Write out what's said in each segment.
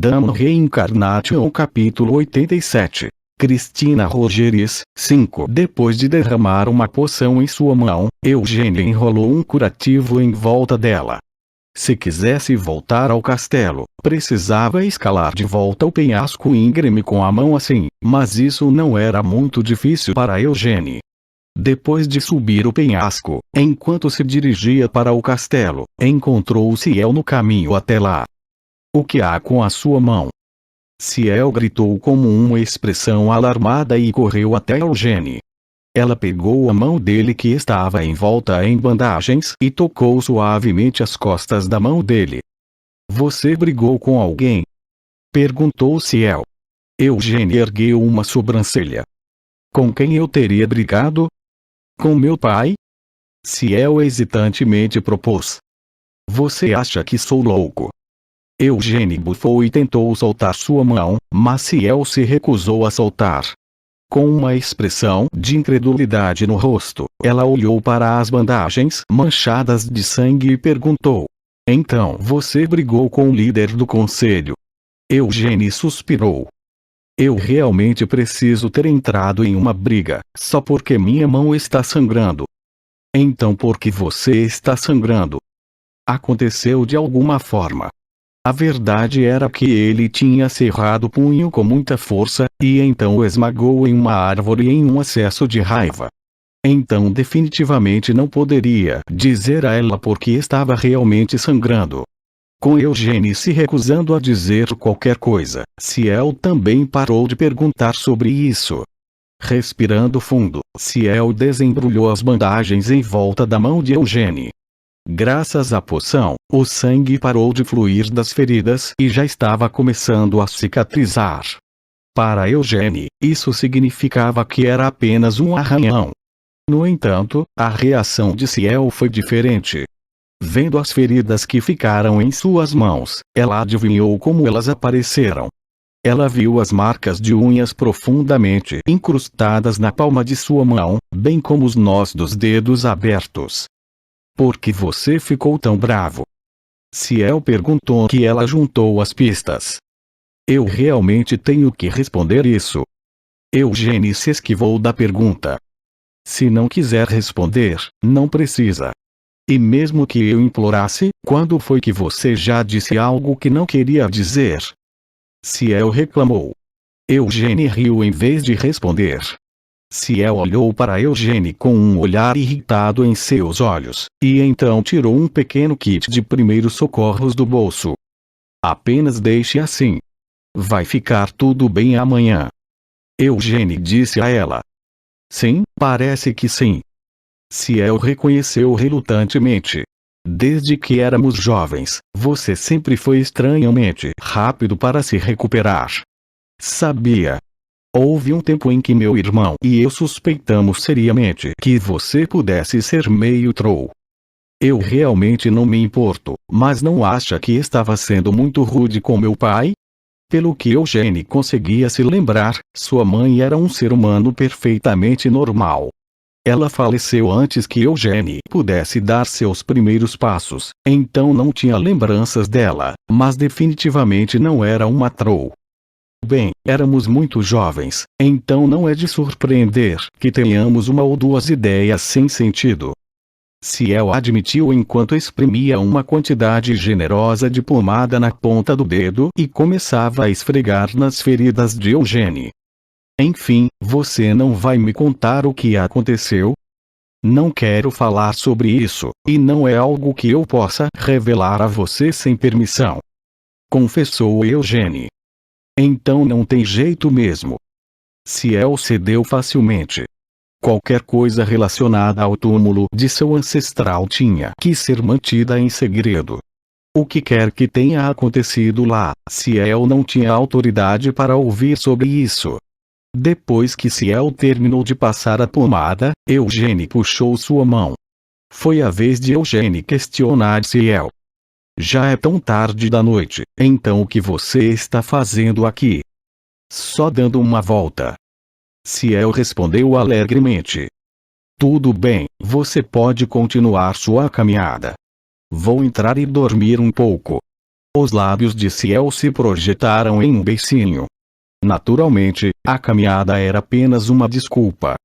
Gundam Reincarnation capítulo 87. Cristina Rogers, 5. Depois de derramar uma poção em sua mão, Eugênia enrolou um curativo em volta dela. Se quisesse voltar ao castelo, precisava escalar de volta o penhasco íngreme com a mão assim, mas isso não era muito difícil para Eugênia. Depois de subir o penhasco, enquanto se dirigia para o castelo, encontrou Ciel no caminho até lá. O que há com a sua mão? Ciel gritou como uma expressão alarmada e correu até Eugênia. Ela pegou a mão dele que estava envolta em bandagens e tocou suavemente as costas da mão dele. Você brigou com alguém? Perguntou Ciel. Eugênia ergueu uma sobrancelha. Com quem eu teria brigado? Com meu pai? Ciel hesitantemente propôs. Você acha que sou louco? Eugênia bufou e tentou soltar sua mão, mas Ciel se recusou a soltar. Com uma expressão de incredulidade no rosto, ela olhou para as bandagens manchadas de sangue e perguntou. Então você brigou com o líder do conselho? Eugênia suspirou. Eu realmente preciso ter entrado em uma briga, só porque minha mão está sangrando. Então por que você está sangrando? Aconteceu de alguma forma. A verdade era que ele tinha cerrado o punho com muita força, e então o esmagou em uma árvore em um acesso de raiva. Então definitivamente não poderia dizer a ela porque estava realmente sangrando. Com Eugênia se recusando a dizer qualquer coisa, Ciel também parou de perguntar sobre isso. Respirando fundo, Ciel desembrulhou as bandagens em volta da mão de Eugênia. Graças à poção, o sangue parou de fluir das feridas e já estava começando a cicatrizar. Para Eugênia, isso significava que era apenas um arranhão. No entanto, a reação de Ciel foi diferente. Vendo as feridas que ficaram em suas mãos, ela adivinhou como elas apareceram. Ela viu as marcas de unhas profundamente incrustadas na palma de sua mão, bem como os nós dos dedos abertos. Por que você ficou tão bravo? Ciel perguntou que ela juntou as pistas. Eu realmente tenho que responder isso. Eugênia se esquivou da pergunta. Se não quiser responder, não precisa. E mesmo que eu implorasse, quando foi que você já disse algo que não queria dizer? Ciel reclamou. Eugênia riu em vez de responder. Ciel olhou para Eugênia com um olhar irritado em seus olhos, e então tirou um pequeno kit de primeiros socorros do bolso. Apenas deixe assim. Vai ficar tudo bem amanhã. Eugênia disse a ela. Sim, parece que sim. Ciel reconheceu relutantemente. Desde que éramos jovens, você sempre foi estranhamente rápido para se recuperar. Sabia. Houve um tempo em que meu irmão e eu suspeitamos seriamente que você pudesse ser meio troll. Eu realmente não me importo, mas não acha que estava sendo muito rude com meu pai? Pelo que Eugênia conseguia se lembrar, sua mãe era um ser humano perfeitamente normal. Ela faleceu antes que Eugênia pudesse dar seus primeiros passos, então não tinha lembranças dela, mas definitivamente não era uma troll. Bem, éramos muito jovens, então não é de surpreender que tenhamos uma ou duas ideias sem sentido. Ciel admitiu enquanto exprimia uma quantidade generosa de pomada na ponta do dedo e começava a esfregar nas feridas de Eugênia. Enfim, você não vai me contar o que aconteceu? Não quero falar sobre isso, e não é algo que eu possa revelar a você sem permissão. Confessou Eugênia. Então não tem jeito mesmo. Ciel cedeu facilmente. Qualquer coisa relacionada ao túmulo de seu ancestral tinha que ser mantida em segredo. O que quer que tenha acontecido lá, Ciel não tinha autoridade para ouvir sobre isso. Depois que Ciel terminou de passar a pomada, Eugênia puxou sua mão. Foi a vez de Eugênia questionar Ciel. Já é tão tarde da noite, então o que você está fazendo aqui? Só dando uma volta. Ciel respondeu alegremente. Tudo bem, você pode continuar sua caminhada. Vou entrar e dormir um pouco. Os lábios de Ciel se projetaram em um beicinho. Naturalmente, a caminhada era apenas uma desculpa.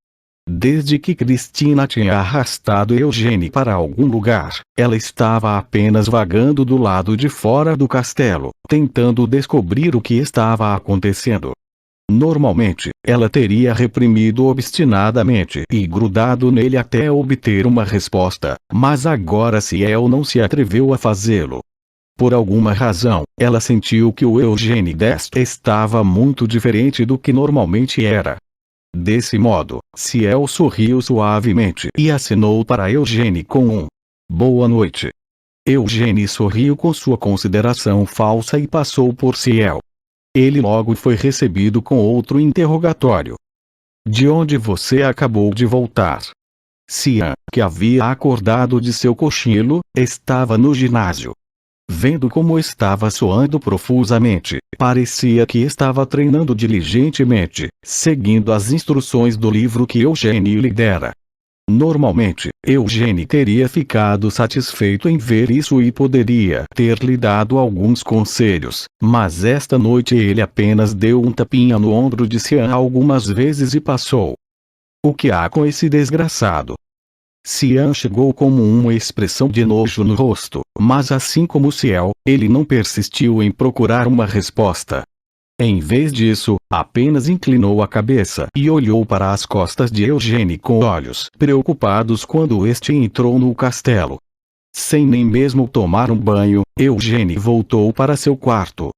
Desde que Cristina tinha arrastado Eugênie para algum lugar, ela estava apenas vagando do lado de fora do castelo, tentando descobrir o que estava acontecendo. Normalmente, ela teria reprimido obstinadamente e grudado nele até obter uma resposta, mas agora Ciel não se atreveu a fazê-lo. Por alguma razão, ela sentiu que o Eugênie deste estava muito diferente do que normalmente era. Desse modo, Ciel sorriu suavemente e acenou para Eugênie com um "boa noite". Eugênie sorriu com sua consideração falsa e passou por Ciel. Ele logo foi recebido com outro interrogatório. "De onde você acabou de voltar?" Cian, que havia acordado de seu cochilo, estava no ginásio. Vendo como estava suando profusamente, parecia que estava treinando diligentemente, seguindo as instruções do livro que Eugênie lhe dera. Normalmente, Eugênie teria ficado satisfeito em ver isso e poderia ter lhe dado alguns conselhos, mas esta noite ele apenas deu um tapinha no ombro de Cian algumas vezes e passou. "O que há com esse desgraçado?" Cian chegou com uma expressão de nojo no rosto, mas assim como Ciel, ele não persistiu em procurar uma resposta. Em vez disso, apenas inclinou a cabeça e olhou para as costas de Eugênie com olhos preocupados quando este entrou no castelo. Sem nem mesmo tomar um banho, Eugênie voltou para seu quarto.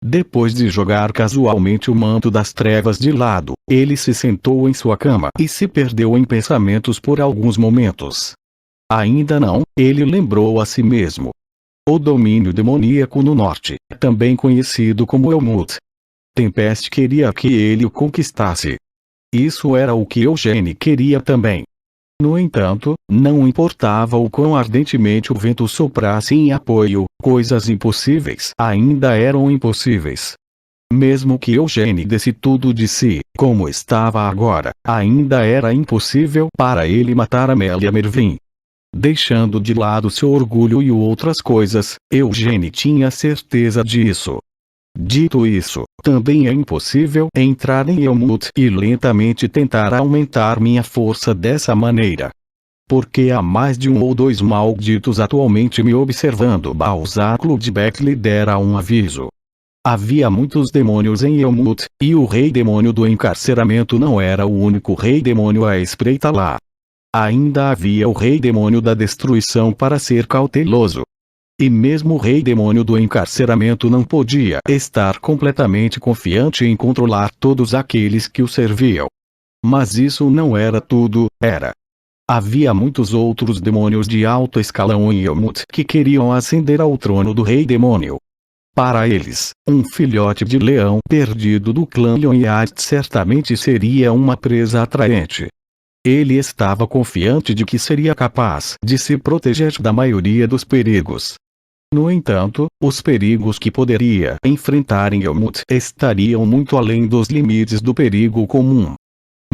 Depois de jogar casualmente o manto das trevas de lado, ele se sentou em sua cama e se perdeu em pensamentos por alguns momentos. Ainda não, ele lembrou a si mesmo. O domínio demoníaco no norte, também conhecido como Elmut. Tempest queria que ele o conquistasse. Isso era o que Eugênie queria também. No entanto, não importava o quão ardentemente o vento soprasse em apoio, coisas impossíveis ainda eram impossíveis. Mesmo que Eugênie desse tudo de si, como estava agora, ainda era impossível para ele matar Amélia Mervyn. Deixando de lado seu orgulho e outras coisas, Eugênie tinha certeza disso. Dito isso, também é impossível entrar em Elmut e lentamente tentar aumentar minha força dessa maneira. Porque há mais de um ou dois malditos atualmente me observando. Balzac Ludbeck lhe dera um aviso. Havia muitos demônios em Elmut, e o rei demônio do encarceramento não era o único rei demônio à espreita lá. Ainda havia o rei demônio da destruição para ser cauteloso. E mesmo o rei demônio do encarceramento não podia estar completamente confiante em controlar todos aqueles que o serviam. Mas isso não era tudo, era. Havia muitos outros demônios de alto escalão em Elmut que queriam ascender ao trono do rei demônio. Para eles, um filhote de leão perdido do clã Leoniard certamente seria uma presa atraente. Ele estava confiante de que seria capaz de se proteger da maioria dos perigos. No entanto, os perigos que poderia enfrentar em Elmut estariam muito além dos limites do perigo comum.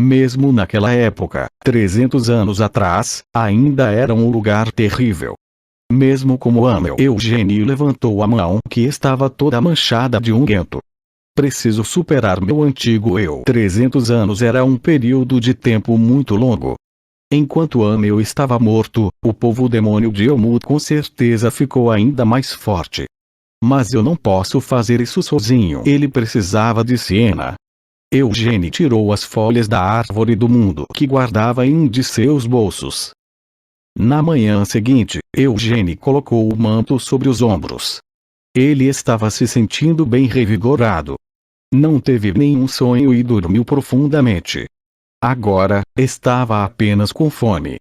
Mesmo naquela época, 300 anos atrás, ainda era um lugar terrível. Mesmo como Amel, Eugênie levantou a mão que estava toda manchada de unguento. "Preciso superar meu antigo eu." 300 anos era um período de tempo muito longo. Enquanto Amel estava morto, o povo demônio de Elmut com certeza ficou ainda mais forte. "Mas eu não posso fazer isso sozinho." Ele precisava de Siena. Eugênie tirou as folhas da árvore do mundo que guardava em um de seus bolsos. Na manhã seguinte, Eugênie colocou o manto sobre os ombros. Ele estava se sentindo bem revigorado. Não teve nenhum sonho e dormiu profundamente. Agora, estava apenas com fome.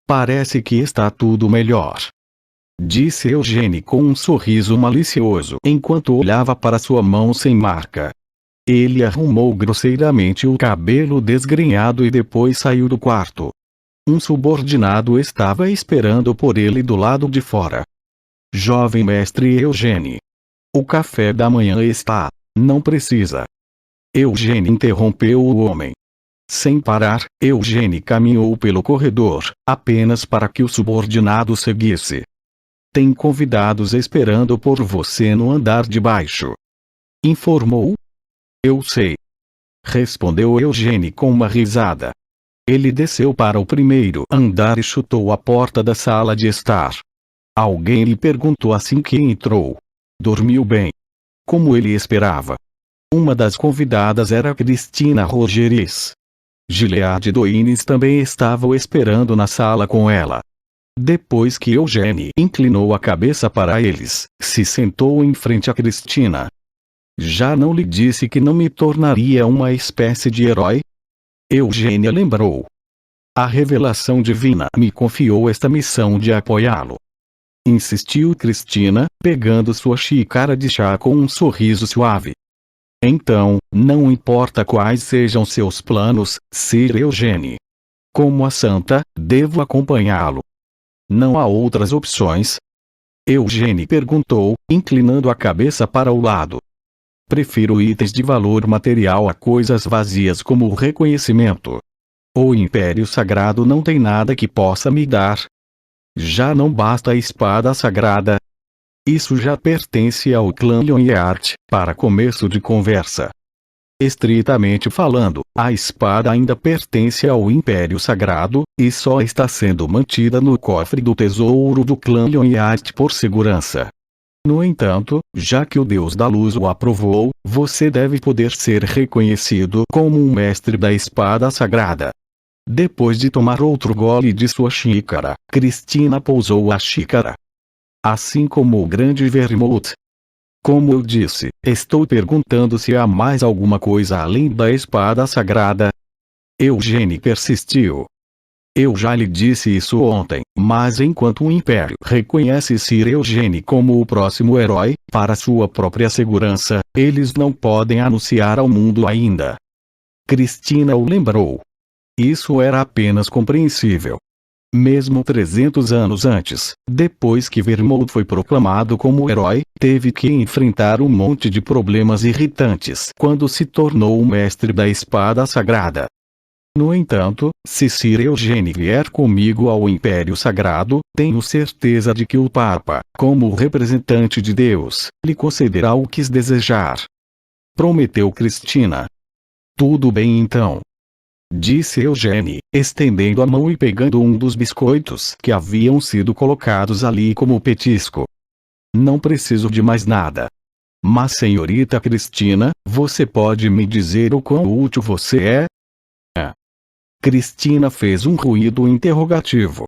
"Parece que está tudo melhor", disse Eugênie com um sorriso malicioso enquanto olhava para sua mão sem marca. Ele arrumou grosseiramente o cabelo desgrenhado e depois saiu do quarto. Um subordinado estava esperando por ele do lado de fora. "Jovem mestre Eugênie, o café da manhã está. Não precisa." Eugênie interrompeu o homem. Sem parar, Eugênie caminhou pelo corredor, apenas para que o subordinado seguisse. Tem convidados esperando por você no andar de baixo. Informou. Eu sei. Respondeu Eugênie com uma risada. Ele desceu para o primeiro andar e chutou a porta da sala de estar. Alguém lhe perguntou assim que entrou. Dormiu bem? Como ele esperava. Uma das convidadas era Cristina Rogeris. Gilead Doines também estava o esperando na sala com ela. Depois que Eugênie inclinou a cabeça para eles, se sentou em frente a Cristina. Já não lhe disse que não me tornaria uma espécie de herói? Eugênia lembrou. A revelação divina me confiou esta missão de apoiá-lo. Insistiu Cristina, pegando sua xícara de chá com um sorriso suave. Então, não importa quais sejam seus planos, Sir Eugênie. Como a santa, devo acompanhá-lo. Não há outras opções? Eugênie perguntou, inclinando a cabeça para o lado. Prefiro itens de valor material a coisas vazias como o reconhecimento. O Império Sagrado não tem nada que possa me dar. Já não basta a espada sagrada. Isso já pertence ao clã Lyonheart, para começo de conversa. Estritamente falando, a espada ainda pertence ao Império Sagrado, e só está sendo mantida no cofre do tesouro do clã Lyonheart por segurança. No entanto, já que o Deus da Luz o aprovou, você deve poder ser reconhecido como um mestre da espada sagrada. Depois de tomar outro gole de sua xícara, Cristina pousou a xícara. Assim como o grande Vermouth. Como eu disse, estou perguntando se há mais alguma coisa além da espada sagrada. Eugênie persistiu. Eu já lhe disse isso ontem, mas enquanto o Império reconhece Sir Eugênie como o próximo herói, para sua própria segurança, eles não podem anunciar ao mundo ainda. Cristina o lembrou. Isso era apenas compreensível. Mesmo 300 anos antes, depois que Vermouth foi proclamado como herói, teve que enfrentar um monte de problemas irritantes quando se tornou o mestre da espada sagrada. No entanto, se Sir Eugênie vier comigo ao Império Sagrado, tenho certeza de que o Papa, como representante de Deus, lhe concederá o que desejar. Prometeu Cristina. Tudo bem então. Disse Eugênie, estendendo a mão e pegando um dos biscoitos que haviam sido colocados ali como petisco. Não preciso de mais nada. Mas senhorita Cristina, você pode me dizer o quão útil você é? Cristina fez um ruído interrogativo.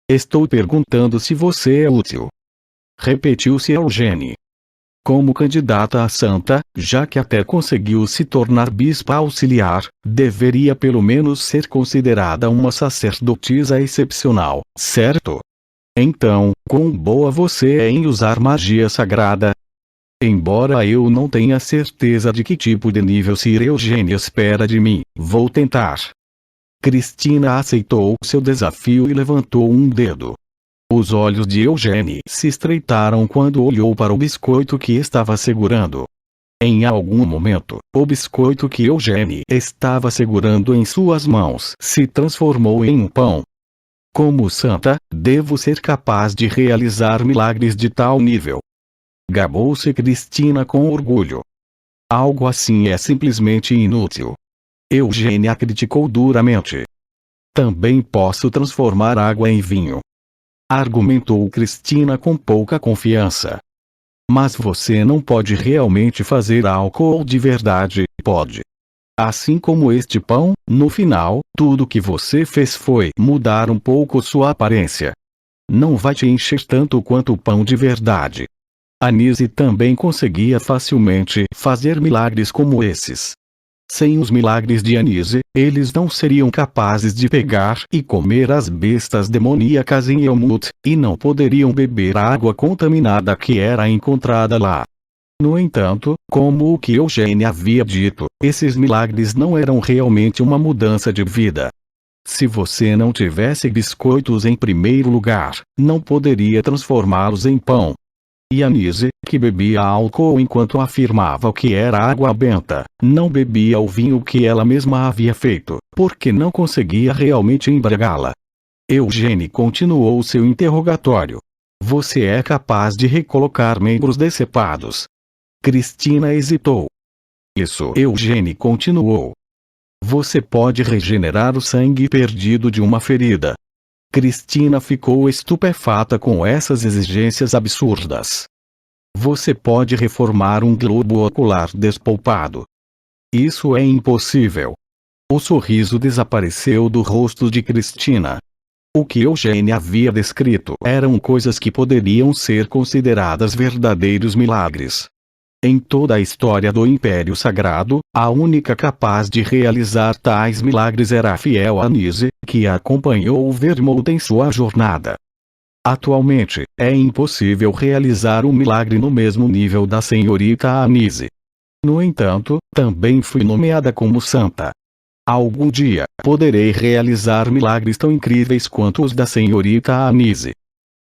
Estou perguntando se você é útil. Repetiu-se Eugênie. Como candidata a santa, já que até conseguiu se tornar bispa auxiliar, deveria pelo menos ser considerada uma sacerdotisa excepcional, certo? Então, quão boa você é em usar magia sagrada? Embora eu não tenha certeza de que tipo de nível Sir Eugênie espera de mim, vou tentar. Cristina aceitou seu desafio e levantou um dedo. Os olhos de Eugênie se estreitaram quando olhou para o biscoito que estava segurando. Em algum momento, o biscoito que Eugênie estava segurando em suas mãos se transformou em um pão. Como santa, devo ser capaz de realizar milagres de tal nível. Gabou-se Cristina com orgulho. Algo assim é simplesmente inútil. Eugênie a criticou duramente. Também posso transformar água em vinho. Argumentou Cristina com pouca confiança. Mas você não pode realmente fazer álcool de verdade, pode? Assim como este pão, no final, tudo que você fez foi mudar um pouco sua aparência. Não vai te encher tanto quanto o pão de verdade. Anise também conseguia facilmente fazer milagres como esses. Sem os milagres de Anise, eles não seriam capazes de pegar e comer as bestas demoníacas em Elmut, e não poderiam beber a água contaminada que era encontrada lá. No entanto, como o que Eugênie havia dito, esses milagres não eram realmente uma mudança de vida. Se você não tivesse biscoitos em primeiro lugar, não poderia transformá-los em pão. E Anise, que bebia álcool enquanto afirmava que era água benta, não bebia o vinho que ela mesma havia feito, porque não conseguia realmente embriagá-la. Eugênie continuou seu interrogatório. Você é capaz de recolocar membros decepados. Cristina hesitou. Isso, Eugênio continuou. Você pode regenerar o sangue perdido de uma ferida. Cristina ficou estupefata com essas exigências absurdas. Você pode reformar um globo ocular despolpado. Isso é impossível. O sorriso desapareceu do rosto de Cristina. O que Eugênio havia descrito eram coisas que poderiam ser consideradas verdadeiros milagres. Em toda a história do Império Sagrado, a única capaz de realizar tais milagres era a fiel Anise, que acompanhou o Vermouth em sua jornada. Atualmente, é impossível realizar um milagre no mesmo nível da senhorita Anise. No entanto, também fui nomeada como santa. Algum dia, poderei realizar milagres tão incríveis quanto os da senhorita Anise.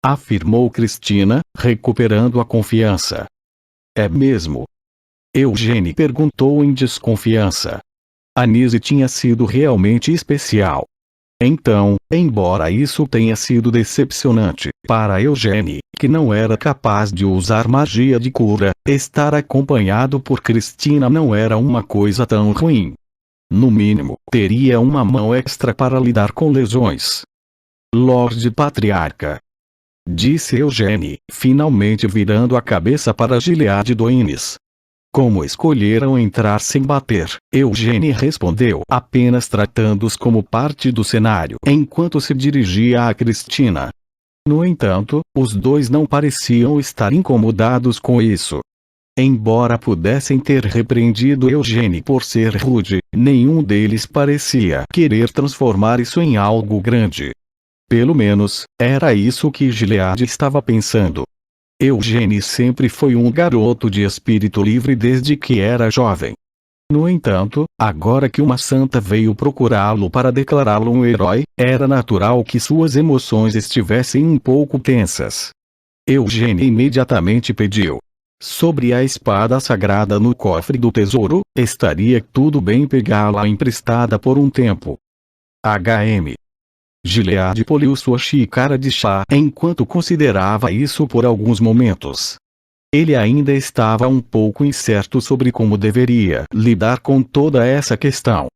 Afirmou Cristina, recuperando a confiança. É mesmo? Eugênio perguntou em desconfiança. Anise tinha sido realmente especial. Então, embora isso tenha sido decepcionante para Eugênio, que não era capaz de usar magia de cura, estar acompanhado por Cristina não era uma coisa tão ruim. No mínimo, teria uma mão extra para lidar com lesões. Lorde Patriarca, disse Eugênio, finalmente virando a cabeça para Gilead Doines. Como escolheram entrar sem bater? Eugênio respondeu, apenas tratando-os como parte do cenário, enquanto se dirigia a Cristina. No entanto, os dois não pareciam estar incomodados com isso. Embora pudessem ter repreendido Eugênio por ser rude, nenhum deles parecia querer transformar isso em algo grande. Pelo menos, era isso que Gilead estava pensando. Eugênio sempre foi um garoto de espírito livre desde que era jovem. No entanto, agora que uma santa veio procurá-lo para declará-lo um herói, era natural que suas emoções estivessem um pouco tensas. Eugênio imediatamente pediu. Sobre a espada sagrada no cofre do tesouro, estaria tudo bem pegá-la emprestada por um tempo. HM. Gilead poliu sua xícara de chá enquanto considerava isso por alguns momentos. Ele ainda estava um pouco incerto sobre como deveria lidar com toda essa questão.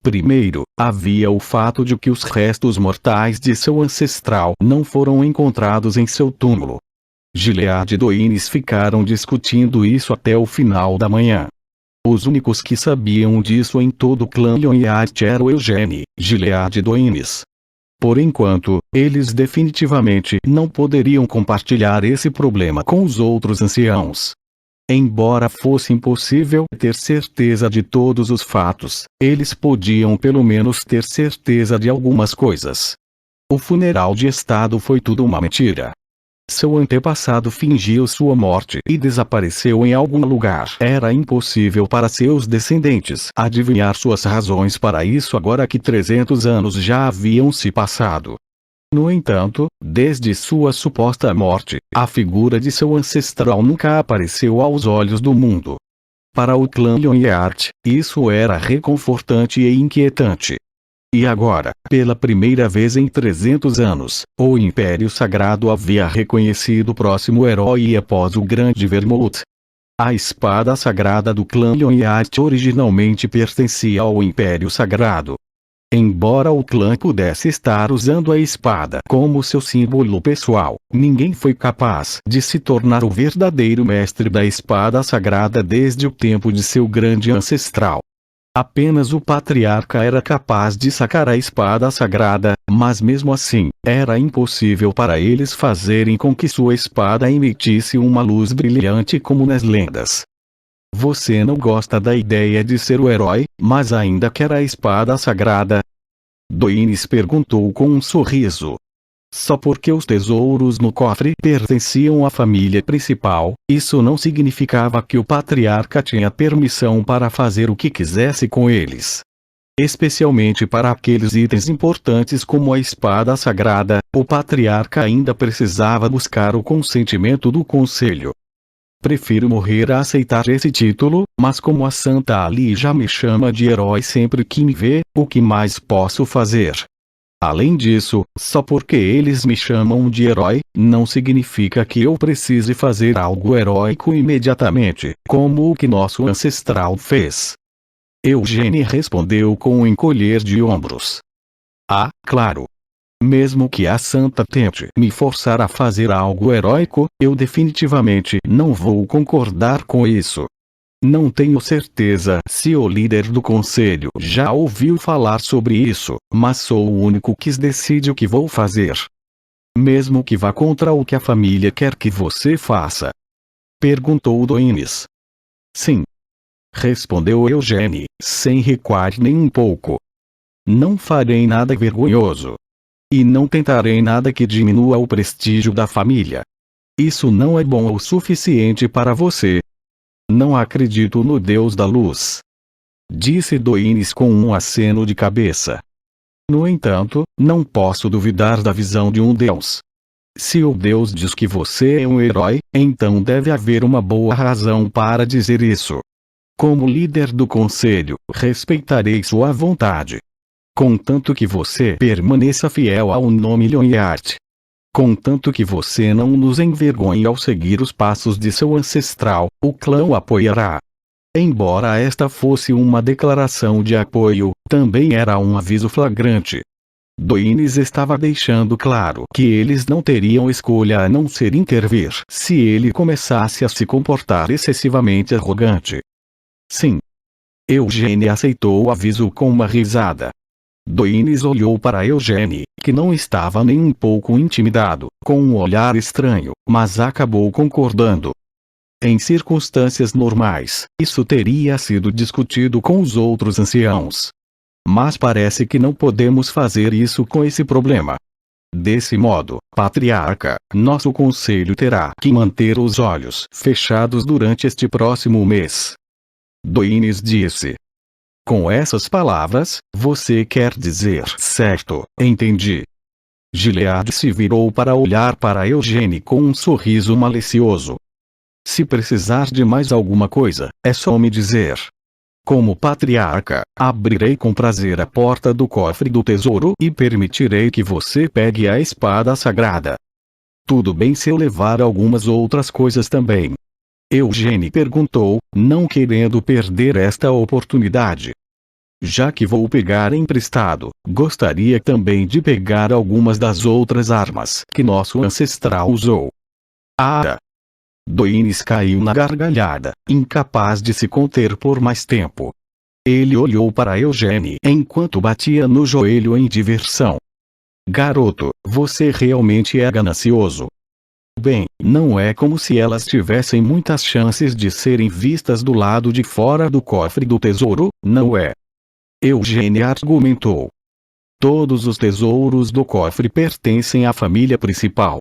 Primeiro, havia o fato de que os restos mortais de seu ancestral não foram encontrados em seu túmulo. Gilead Doines ficaram discutindo isso até o final da manhã. Os únicos que sabiam disso em todo o clã Lyonheart eram Eugênio, Gilead Doines. Por enquanto, eles definitivamente não poderiam compartilhar esse problema com os outros anciãos. Embora fosse impossível ter certeza de todos os fatos, eles podiam pelo menos ter certeza de algumas coisas. O funeral de estado foi tudo uma mentira. Seu antepassado fingiu sua morte e desapareceu em algum lugar. Era impossível para seus descendentes adivinhar suas razões para isso agora que 300 anos já haviam se passado. No entanto, desde sua suposta morte, a figura de seu ancestral nunca apareceu aos olhos do mundo. Para o clã Lyonheart, isso era reconfortante e inquietante. E agora, pela primeira vez em 300 anos, o Império Sagrado havia reconhecido o próximo herói após o Grande Vermouth. A espada sagrada do clã Lyonheart originalmente pertencia ao Império Sagrado. Embora o clã pudesse estar usando a espada como seu símbolo pessoal, ninguém foi capaz de se tornar o verdadeiro mestre da espada sagrada desde o tempo de seu grande ancestral. Apenas o patriarca era capaz de sacar a espada sagrada, mas mesmo assim, era impossível para eles fazerem com que sua espada emitisse uma luz brilhante como nas lendas. Você não gosta da ideia de ser o herói, mas ainda quer a espada sagrada? Doines perguntou com um sorriso. Só porque os tesouros no cofre pertenciam à família principal, isso não significava que o patriarca tinha permissão para fazer o que quisesse com eles. Especialmente para aqueles itens importantes como a espada sagrada, o patriarca ainda precisava buscar o consentimento do conselho. Prefiro morrer a aceitar esse título, mas como a Santa Ali já me chama de herói sempre que me vê, o que mais posso fazer? Além disso, só porque eles me chamam de herói, não significa que eu precise fazer algo heróico imediatamente, como o que nosso ancestral fez. Eugênie respondeu com um encolher de ombros. Ah, claro. Mesmo que a santa tente me forçar a fazer algo heróico, eu definitivamente não vou concordar com isso. Não tenho certeza se o líder do conselho já ouviu falar sobre isso, mas sou o único que decide o que vou fazer. Mesmo que vá contra o que a família quer que você faça. Perguntou Doines. Sim. Respondeu Eugênie, sem recuar nem um pouco. Não farei nada vergonhoso. E não tentarei nada que diminua o prestígio da família. Isso não é bom o suficiente para você. Não acredito no Deus da luz. Disse Doines com um aceno de cabeça. No entanto, não posso duvidar da visão de um Deus. Se o Deus diz que você é um herói, então deve haver uma boa razão para dizer isso. Como líder do conselho, respeitarei sua vontade. Contanto que você permaneça fiel ao nome Lionheart. Contanto que você não nos envergonhe ao seguir os passos de seu ancestral, o clã o apoiará. Embora esta fosse uma declaração de apoio, também era um aviso flagrante. Doines estava deixando claro que eles não teriam escolha a não ser intervir se ele começasse a se comportar excessivamente arrogante. Sim. Eugênie aceitou o aviso com uma risada. Doines olhou para Eugênie, que não estava nem um pouco intimidado, com um olhar estranho, mas acabou concordando. Em circunstâncias normais, isso teria sido discutido com os outros anciãos. Mas parece que não podemos fazer isso com esse problema. Desse modo, patriarca, nosso conselho terá que manter os olhos fechados durante este próximo mês. Doines disse. Com essas palavras, você quer dizer certo, entendi. Gilead se virou para olhar para Eugênie com um sorriso malicioso. Se precisar de mais alguma coisa, é só me dizer. Como patriarca, abrirei com prazer a porta do cofre do tesouro e permitirei que você pegue a espada sagrada. Tudo bem se eu levar algumas outras coisas também? Eugênie perguntou, não querendo perder esta oportunidade. Já que vou pegar emprestado, gostaria também de pegar algumas das outras armas que nosso ancestral usou. Ah! Doines caiu na gargalhada, incapaz de se conter por mais tempo. Ele olhou para Eugênie enquanto batia no joelho em diversão. Garoto, você realmente é ganancioso. Bem, não é como se elas tivessem muitas chances de serem vistas do lado de fora do cofre do tesouro, não é? Eugênie argumentou. Todos os tesouros do cofre pertencem à família principal.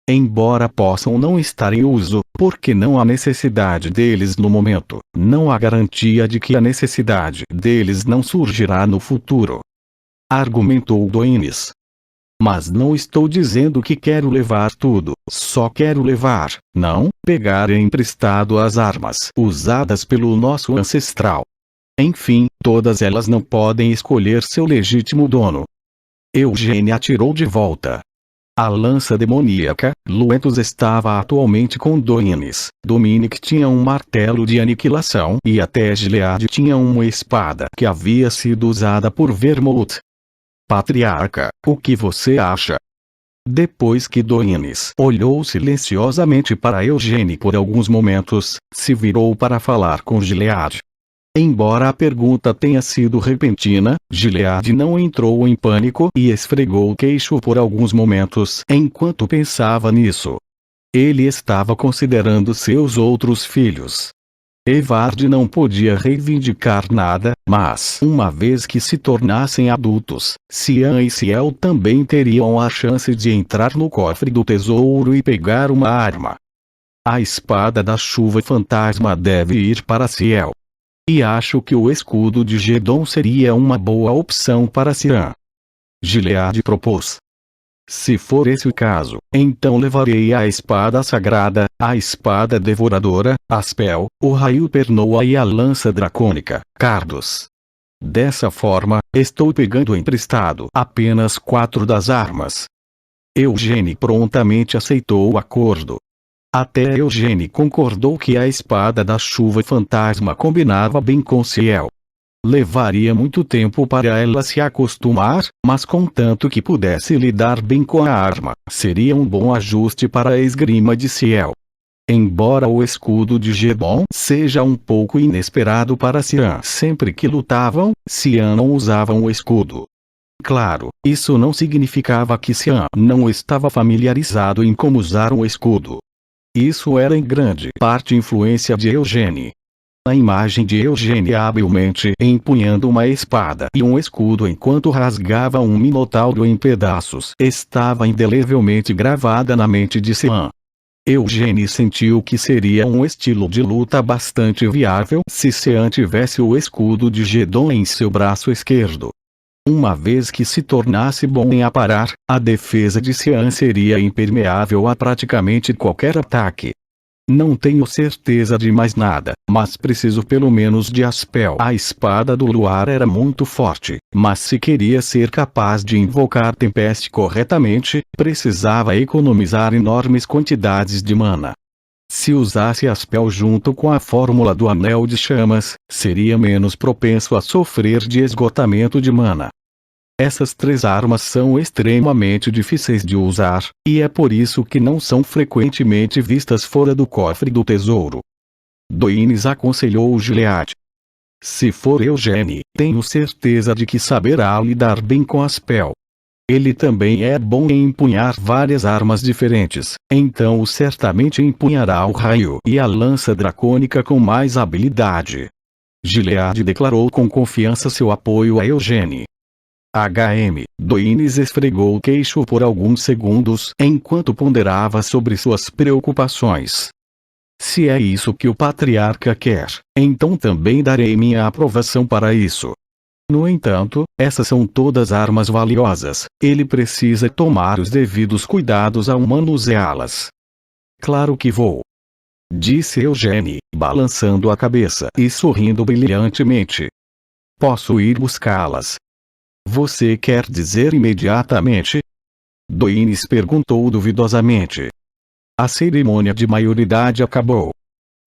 Embora possam não estar em uso, porque não há necessidade deles no momento, não há garantia de que a necessidade deles não surgirá no futuro. Argumentou Doines. Mas não estou dizendo que quero levar tudo, só quero levar, não pegar emprestado as armas usadas pelo nosso ancestral. Enfim, todas elas não podem escolher seu legítimo dono. Eugênie atirou de volta. A lança demoníaca, Luentus estava atualmente com Doines, Dominic tinha um martelo de aniquilação e até Gilead tinha uma espada que havia sido usada por Vermouth. Patriarca, o que você acha? Depois que Doines olhou silenciosamente para Eugênie por alguns momentos, se virou para falar com Gilead. Embora a pergunta tenha sido repentina, Gilead não entrou em pânico e esfregou o queixo por alguns momentos enquanto pensava nisso. Ele estava considerando seus outros filhos. Evard não podia reivindicar nada, mas uma vez que se tornassem adultos, Cian e Ciel também teriam a chance de entrar no cofre do tesouro e pegar uma arma. A espada da chuva fantasma deve ir para Ciel. E acho que o escudo de Gedon seria uma boa opção para Cian. Gilead propôs. Se for esse o caso, então levarei a espada sagrada, a espada devoradora, a Spell, o raio Pernoa e a lança dracônica, Cardos. Dessa forma, estou pegando emprestado apenas 4 das armas. Eugênie prontamente aceitou o acordo. Até Eugênie concordou que a espada da chuva fantasma combinava bem com Ciel. Levaria muito tempo para ela se acostumar, mas contanto que pudesse lidar bem com a arma, seria um bom ajuste para a esgrima de Ciel. Embora o escudo de Gedon seja um pouco inesperado para Cian, sempre que lutavam, Cian não usava um escudo. Claro, isso não significava que Cian não estava familiarizado em como usar um escudo. Isso era em grande parte influência de Eugênie. A imagem de Eugênie habilmente empunhando uma espada e um escudo enquanto rasgava um minotauro em pedaços estava indelevelmente gravada na mente de Cian. Eugênie sentiu que seria um estilo de luta bastante viável se Cian tivesse o escudo de Gedon em seu braço esquerdo. Uma vez que se tornasse bom em aparar, a defesa de Cian seria impermeável a praticamente qualquer ataque. Não tenho certeza de mais nada, mas preciso pelo menos de Aspel. A espada do luar era muito forte, mas se queria ser capaz de invocar Tempeste corretamente, precisava economizar enormes quantidades de mana. Se usasse Aspel junto com a fórmula do Anel de Chamas, seria menos propenso a sofrer de esgotamento de mana. Essas 3 armas são extremamente difíceis de usar, e é por isso que não são frequentemente vistas fora do cofre do tesouro. Doines aconselhou Gilead. Se for Eugênie, tenho certeza de que saberá lidar bem com Aspel. Ele também é bom em empunhar várias armas diferentes, então certamente empunhará o raio e a lança dracônica com mais habilidade. Gilead declarou com confiança seu apoio a Eugênie. Doines esfregou o queixo por alguns segundos enquanto ponderava sobre suas preocupações. Se é isso que o patriarca quer, então também darei minha aprovação para isso. No entanto, essas são todas armas valiosas, ele precisa tomar os devidos cuidados ao manuseá-las. Claro que vou, disse Eugênie, balançando a cabeça e sorrindo brilhantemente. Posso ir buscá-las? Você quer dizer imediatamente? Doines perguntou duvidosamente. A cerimônia de maioridade acabou.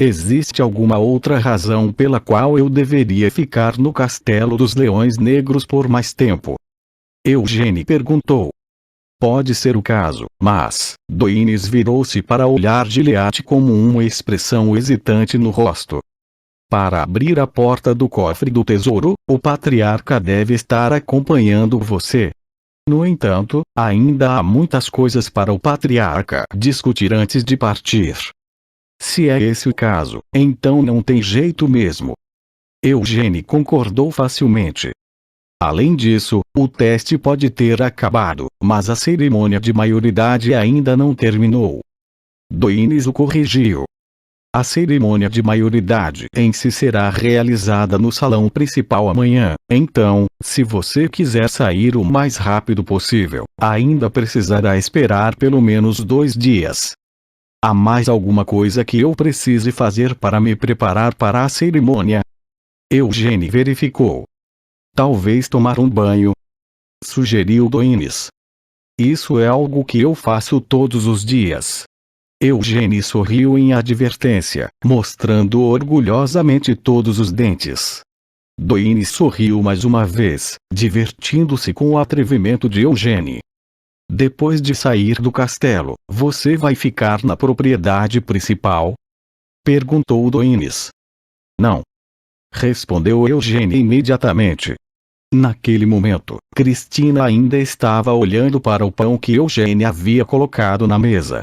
Existe alguma outra razão pela qual eu deveria ficar no Castelo dos Leões Negros por mais tempo? Eugênie perguntou. Pode ser o caso, mas Doines virou-se para olhar Gilead com uma expressão hesitante no rosto. Para abrir a porta do cofre do tesouro, o patriarca deve estar acompanhando você. No entanto, ainda há muitas coisas para o patriarca discutir antes de partir. Se é esse o caso, então não tem jeito mesmo. Eugênie concordou facilmente. Além disso, o teste pode ter acabado, mas a cerimônia de maioridade ainda não terminou. Doines o corrigiu. A cerimônia de maioridade em si será realizada no salão principal amanhã, então, se você quiser sair o mais rápido possível, ainda precisará esperar pelo menos 2 dias. Há mais alguma coisa que eu precise fazer para me preparar para a cerimônia? Eugênie verificou. Talvez tomar um banho, sugeriu Doines. Isso é algo que eu faço todos os dias. Eugênie sorriu em advertência, mostrando orgulhosamente todos os dentes. Doines sorriu mais uma vez, divertindo-se com o atrevimento de Eugênie. Depois de sair do castelo, você vai ficar na propriedade principal? Perguntou Doines. Não, respondeu Eugênie imediatamente. Naquele momento, Cristina ainda estava olhando para o pão que Eugênie havia colocado na mesa.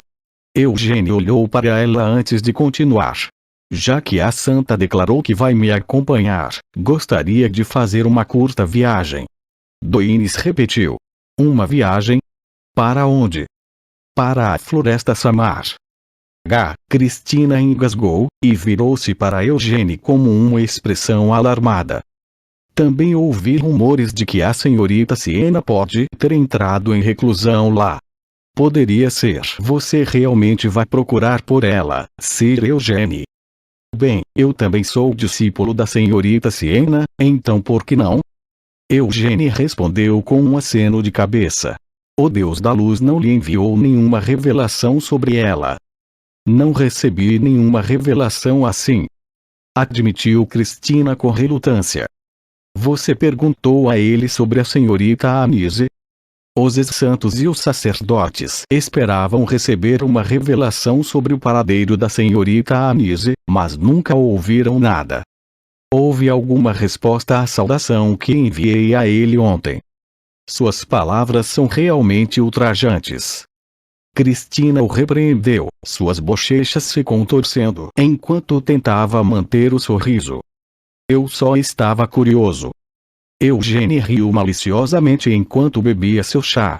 Eugênie olhou para ela antes de continuar. Já que a santa declarou que vai me acompanhar, gostaria de fazer uma curta viagem. Doines repetiu. Uma viagem? Para onde? Para a Floresta Samar. Cristina engasgou, e virou-se para Eugênie com uma expressão alarmada. Também ouvi rumores de que a senhorita Siena pode ter entrado em reclusão lá. Poderia ser. Você realmente vai procurar por ela, Sir Eugênie? bem, eu também sou discípulo da senhorita Siena, então por que não? Eugênie respondeu com um aceno de cabeça. O Deus da luz não lhe enviou nenhuma revelação sobre ela. Não recebi nenhuma revelação assim. Admitiu Cristina com relutância. Você perguntou a ele sobre a senhorita Anise? Os ex-santos e os sacerdotes esperavam receber uma revelação sobre o paradeiro da senhorita Anise, mas nunca ouviram nada. Houve alguma resposta à saudação que enviei a ele ontem? Suas palavras são realmente ultrajantes. Cristina o repreendeu, suas bochechas se contorcendo enquanto tentava manter o sorriso. Eu só estava curioso. Eugênie riu maliciosamente enquanto bebia seu chá.